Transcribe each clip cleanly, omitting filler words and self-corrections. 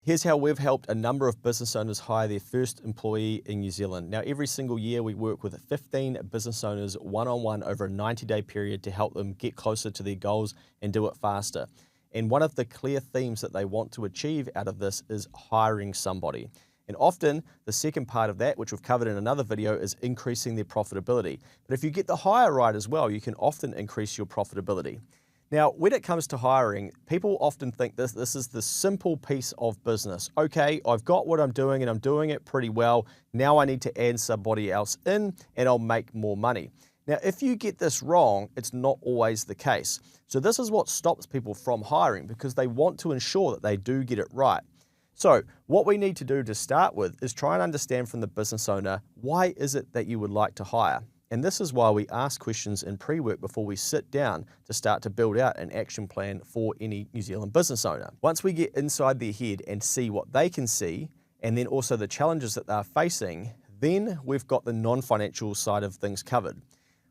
Here's how we've helped a number of business owners hire their first employee in New Zealand. Now, every single year we work with 15 business owners one-on-one over a 90-day period to help them get closer to their goals and do it faster. And one of the clear themes that they want to achieve out of this is hiring somebody. And often the second part of that, which we've covered in another video, is increasing their profitability. But if you get the hire right as well, you can often increase your profitability. Now, when it comes to hiring, people often think this is the simple piece of business. Okay, I've got what I'm doing and I'm doing it pretty well. Now I need to add somebody else in and I'll make more money. Now, if you get this wrong, it's not always the case. So this is what stops people from hiring because they want to ensure that they do get it right. So what we need to do to start with is try and understand from the business owner, why is it that you would like to hire? And this is why we ask questions in pre-work before we sit down to start to build out an action plan for any New Zealand business owner. Once we get inside their head and see what they can see, and then also the challenges that they're facing, then we've got the non-financial side of things covered.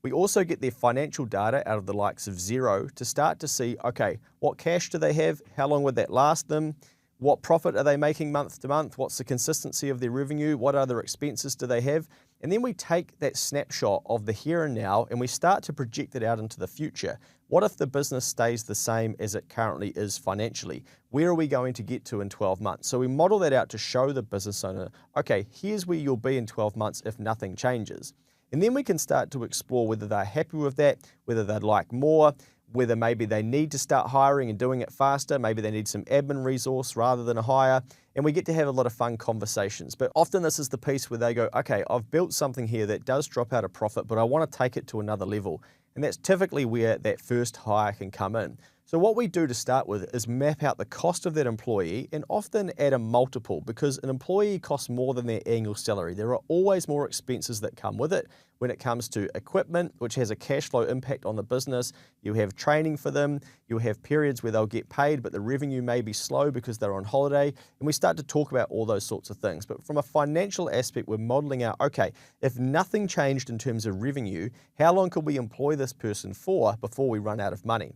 We also get their financial data out of the likes of Xero to start to see, okay, what cash do they have? How long would that last them? What profit are they making month to month? What's the consistency of their revenue? What other expenses do they have? And then we take that snapshot of the here and now and we start to project it out into the future. What if the business stays the same as it currently is financially? Where are we going to get to in 12 months? So we model that out to show the business owner, okay, here's where you'll be in 12 months if nothing changes. And then we can start to explore whether they're happy with that, whether they'd like more, whether maybe they need to start hiring and doing it faster, maybe they need some admin resource rather than a hire, and we get to have a lot of fun conversations. But often this is the piece where they go, okay, I've built something here that does drop out a profit, but I want to take it to another level. And that's typically where that first hire can come in. So what we do to start with is map out the cost of that employee and often add a multiple because an employee costs more than their annual salary. There are always more expenses that come with it when it comes to equipment, which has a cash flow impact on the business. You have training for them. You'll have periods where they'll get paid, but the revenue may be slow because they're on holiday. And we start to talk about all those sorts of things. But from a financial aspect, we're modeling out, okay, if nothing changed in terms of revenue, how long could we employ this person for before we run out of money?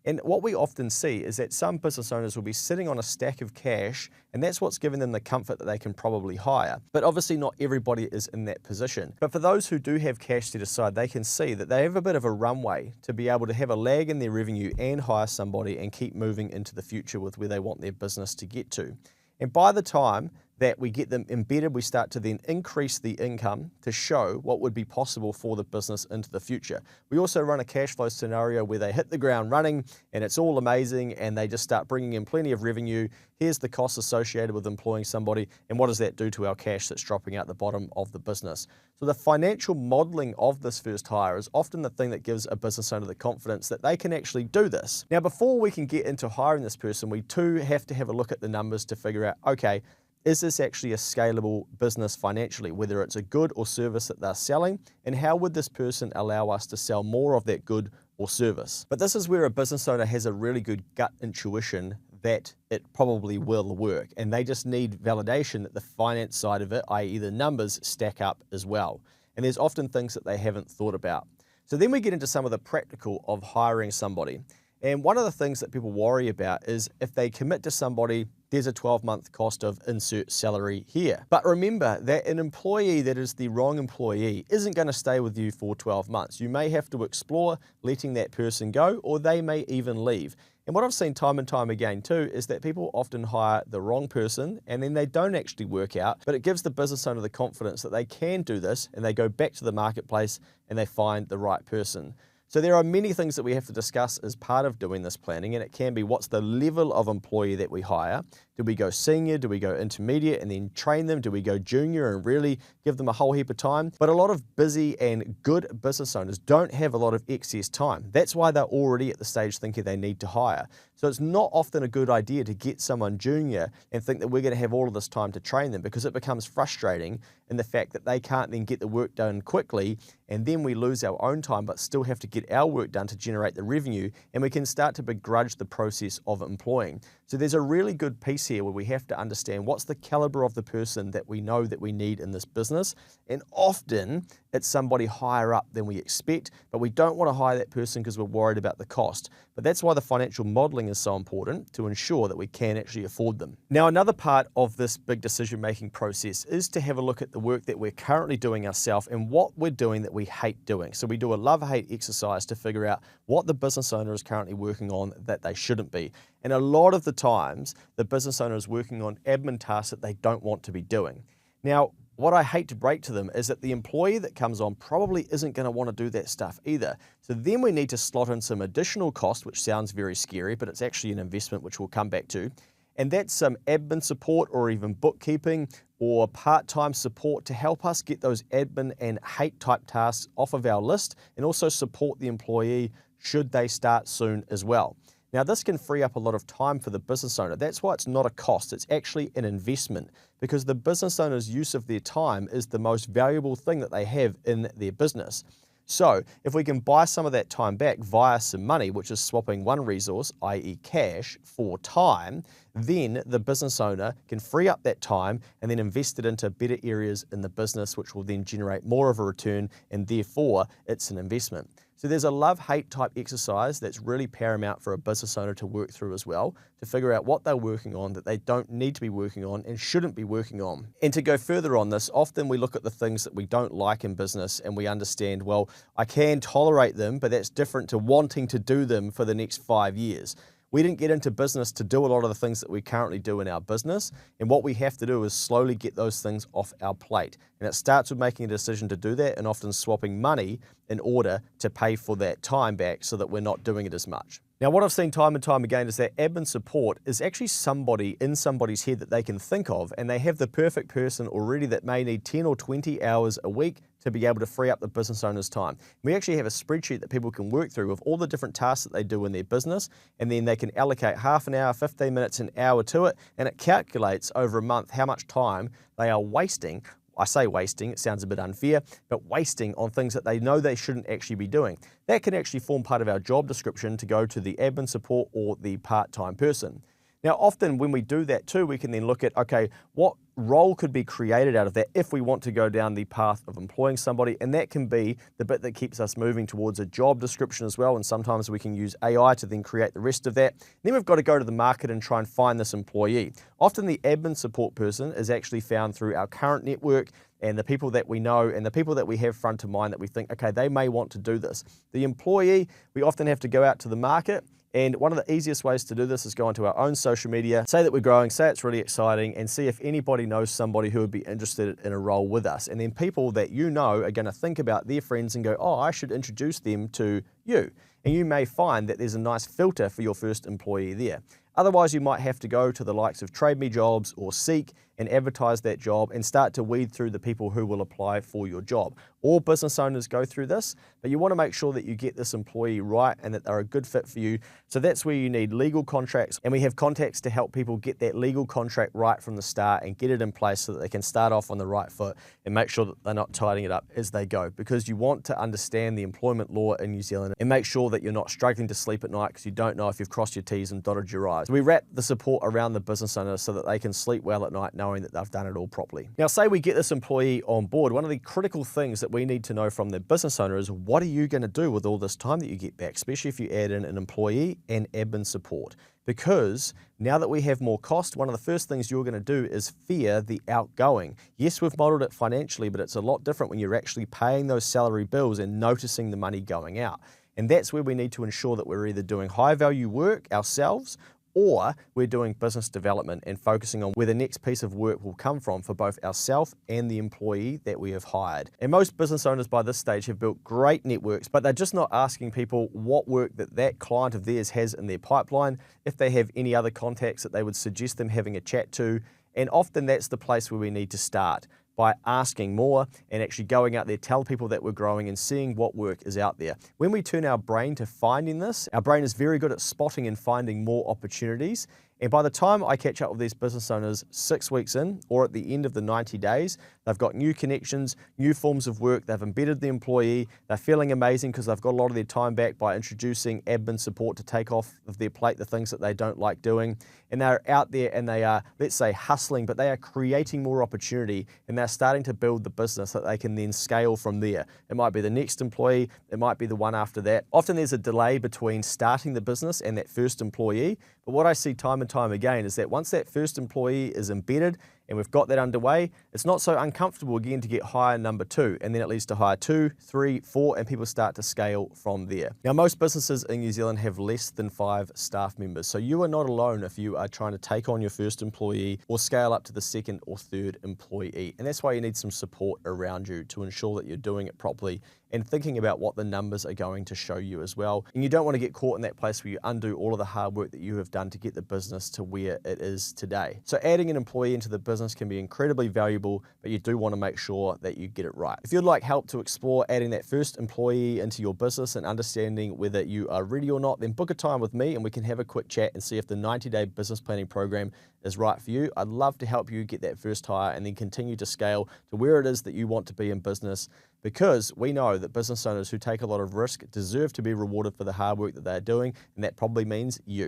And what we often see is that some business owners will be sitting on a stack of cash, and that's what's given them the comfort that they can probably hire. But obviously not everybody is in that position. But for those who do have cash set aside, they can see that they have a bit of a runway to be able to have a lag in their revenue and hire somebody and keep moving into the future with where they want their business to get to. And by the time that we get them embedded, we start to then increase the income to show what would be possible for the business into the future. We also run a cash flow scenario where they hit the ground running and it's all amazing and they just start bringing in plenty of revenue. Here's the costs associated with employing somebody and what does that do to our cash that's dropping out the bottom of the business. So the financial modeling of this first hire is often the thing that gives a business owner the confidence that they can actually do this. Now, before we can get into hiring this person, we too have to have a look at the numbers to figure out, okay, is this actually a scalable business financially, whether it's a good or service that they're selling, and how would this person allow us to sell more of that good or service? But this is where a business owner has a really good gut intuition that it probably will work, and they just need validation that the finance side of it, i.e. the numbers, stack up as well. And there's often things that they haven't thought about. So then we get into some of the practical of hiring somebody. And one of the things that people worry about is if they commit to somebody, there's a 12-month cost of insert salary here. But remember that an employee that is the wrong employee isn't going to stay with you for 12 months. You may have to explore letting that person go, or they may even leave. And what I've seen time and time again too is that people often hire the wrong person and then they don't actually work out, but it gives the business owner the confidence that they can do this and they go back to the marketplace and they find the right person. So there are many things that we have to discuss as part of doing this planning, and it can be what's the level of employee that we hire. Do we go senior? Do we go intermediate and then train them? Do we go junior and really give them a whole heap of time? But a lot of busy and good business owners don't have a lot of excess time. That's why they're already at the stage thinking they need to hire. So it's not often a good idea to get someone junior and think that we're going to have all of this time to train them, because it becomes frustrating in the fact that they can't then get the work done quickly, and then we lose our own time but still have to get our work done to generate the revenue, and we can start to begrudge the process of employing. So there's a really good piece here where we have to understand what's the caliber of the person that we know that we need in this business, and often it's somebody higher up than we expect, but we don't want to hire that person because we're worried about the cost. But that's why the financial modeling is so important, to ensure that we can actually afford them. Now, another part of this big decision-making process is to have a look at the work that we're currently doing ourselves and what we're doing that we hate doing. So we do a love-hate exercise to figure out what the business owner is currently working on that they shouldn't be. And a lot of the times, the business owner is working on admin tasks that they don't want to be doing. Now, what I hate to break to them is that the employee that comes on probably isn't going to want to do that stuff either. So then we need to slot in some additional cost, which sounds very scary, but it's actually an investment which we'll come back to. And that's some admin support or even bookkeeping or part-time support to help us get those admin and hate type tasks off of our list, and also support the employee should they start soon as well. Now, this can free up a lot of time for the business owner. That's why it's not a cost, it's actually an investment, because the business owner's use of their time is the most valuable thing that they have in their business. So if we can buy some of that time back via some money, which is swapping one resource, i.e. cash, for time, then the business owner can free up that time and then invest it into better areas in the business, which will then generate more of a return, and therefore it's an investment. So there's a love-hate type exercise that's really paramount for a business owner to work through as well, to figure out what they're working on that they don't need to be working on and shouldn't be working on. And to go further on this, often we look at the things that we don't like in business and we understand, well, I can tolerate them, but that's different to wanting to do them for the next 5 years. We didn't get into business to do a lot of the things that we currently do in our business, and what we have to do is slowly get those things off our plate. And it starts with making a decision to do that and often swapping money in order to pay for that time back so that we're not doing it as much. Now, what I've seen time and time again is that admin support is actually somebody in somebody's head that they can think of, and they have the perfect person already that may need 10 or 20 hours a week to be able to free up the business owner's time. We actually have a spreadsheet that people can work through with all the different tasks that they do in their business, and then they can allocate half an hour, 15 minutes, an hour to it, and it calculates over a month how much time they are wasting. I say wasting, it sounds a bit unfair, but wasting on things that they know they shouldn't actually be doing. That can actually form part of our job description to go to the admin support or the part-time person. Now, often when we do that too, we can then look at, okay, what role could be created out of that if we want to go down the path of employing somebody, and that can be the bit that keeps us moving towards a job description as well, and sometimes we can use AI to then create the rest of that. Then we've got to go to the market and try and find this employee. Often the admin support person is actually found through our current network and the people that we know and the people that we have front of mind that we think, okay, they may want to do this. The employee, we often have to go out to the market. And one of the easiest ways to do this is go onto our own social media, say that we're growing, say it's really exciting, and see if anybody knows somebody who would be interested in a role with us. And then people that you know are going to think about their friends and go, oh, I should introduce them to you. And you may find that there's a nice filter for your first employee there. Otherwise, you might have to go to the likes of Trade Me Jobs or Seek and advertise that job and start to weed through the people who will apply for your job. All business owners go through this, but you want to make sure that you get this employee right and that they're a good fit for you. So that's where you need legal contracts, and we have contacts to help people get that legal contract right from the start and get it in place so that they can start off on the right foot and make sure that they're not tidying it up as they go, because you want to understand the employment law in New Zealand and make sure that you're not struggling to sleep at night because you don't know if you've crossed your T's and dotted your I's. So we wrap the support around the business owner so that they can sleep well at night knowing that they've done it all properly. Now, say we get this employee on board, one of the critical things that we need to know from the business owner is, what are you going to do with all this time that you get back, especially if you add in an employee and admin support? Because now that we have more cost, one of the first things you're going to do is fear the outgoing. Yes, we've modeled it financially, but it's a lot different when you're actually paying those salary bills and noticing the money going out. And that's where we need to ensure that we're either doing high value work ourselves, or we're doing business development and focusing on where the next piece of work will come from for both ourselves and the employee that we have hired. And most business owners by this stage have built great networks, but they're just not asking people what work that client of theirs has in their pipeline, if they have any other contacts that they would suggest them having a chat to. And often that's the place where we need to start, by asking more and actually going out there, tell people that we're growing and seeing what work is out there. When we turn our brain to finding this, our brain is very good at spotting and finding more opportunities. And by the time I catch up with these business owners 6 weeks in, or at the end of the 90 days, they've got new connections, new forms of work, they've embedded the employee, they're feeling amazing because they've got a lot of their time back by introducing admin support to take off of their plate the things that they don't like doing. And they're out there and they are, let's say, hustling, but they are creating more opportunity and they're starting to build the business that they can then scale from there. It might be the next employee, it might be the one after that. Often there's a delay between starting the business and that first employee, but what I see time and time again is that once that first employee is embedded and we've got that underway, it's not so uncomfortable again to get hire number 2, and then it leads to hire 2, 3, 4, and people start to scale from there. Now, most businesses in New Zealand have less than 5 staff members, so you are not alone if you are trying to take on your first employee or scale up to the second or third employee, and that's why you need some support around you to ensure that you're doing it properly and thinking about what the numbers are going to show you as well. And you don't want to get caught in that place where you undo all of the hard work that you have done to get the business to where it is today. So adding an employee into the business can be incredibly valuable, but you do want to make sure that you get it right. If you'd like help to explore adding that first employee into your business and understanding whether you are ready or not, then book a time with me and we can have a quick chat and see if the 90-day business planning program is right for you. I'd love to help you get that first hire and then continue to scale to where it is that you want to be in business, because we know that business owners who take a lot of risk deserve to be rewarded for the hard work that they're doing, and that probably means you.